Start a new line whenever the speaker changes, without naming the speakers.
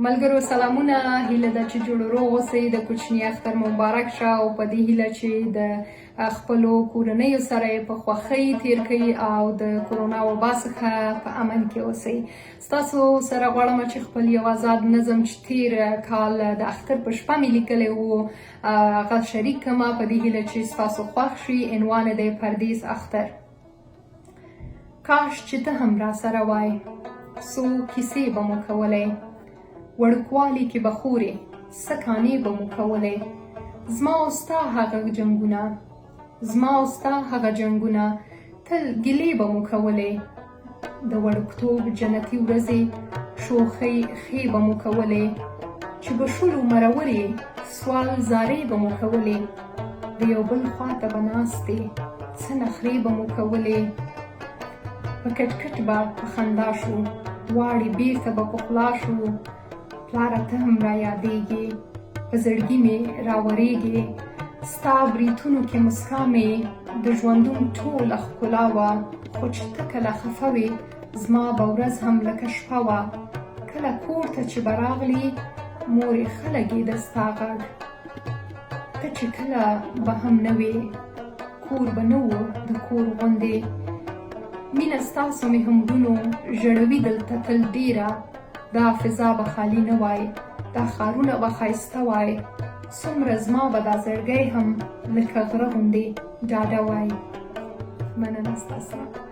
ملګرو سلامونه، هیله ده چې جوړ روغ اوسئ. د کوچني اختر مبارک شه او په دې هیله چې د خپلو کورنیو سره په خوښۍ تیر کړئ او د کرونا وبا څخه په امن کې اوسئ. ستاسو سره غواړم چې خپل یو آزاد نظم چې تیر کال د اختر په شپه مې لیکلی و هغه شریک کړم په دې هیله چې ستاسو خوښ شي. عنوان دی پردیس اختر. کاش چې ته هم را سره وای، څو کیسې به مو کولی، وړوکوالي کې به خورې، څه کانې به مو کولې. زما او ستا هغه جنګونه، زما او ستا هغه جنګونه، تل ګیلې به مو کولې. د وړوکتوب جنتي ورځې شوخۍ ښې به مو کولې، چې به شولو مرورې سوال زارې به مو کولې. د یو بل خواته به ناستې، څه نخرې به مو کولې. په کټ کټ به په خندا شو، واړې بیرته به پخلا شو. پلاره ته هم را یادېږې، په زړګي مې راورېږې. ستا بریتونو کې مسکا مې د ژوندون ټوله ښکلا وه. خو چې ته کله خفه وې زما به ورځ هم لکه شپه وه. کله کور ته چې به راغلې مورې ښه لګېده ستا غږ. ته چې کله به هم نه وې کور به نه و د کور غوندې. مینه ستاسو مې هم ورونو ژړوي دلته تل ډېره. دا فضا به خالي نه وای، دا ښارونه به ښایسته وای. څومره زما به دا زړګی هم لکه غره غوندې ډاډه وای. مننه ستاسو.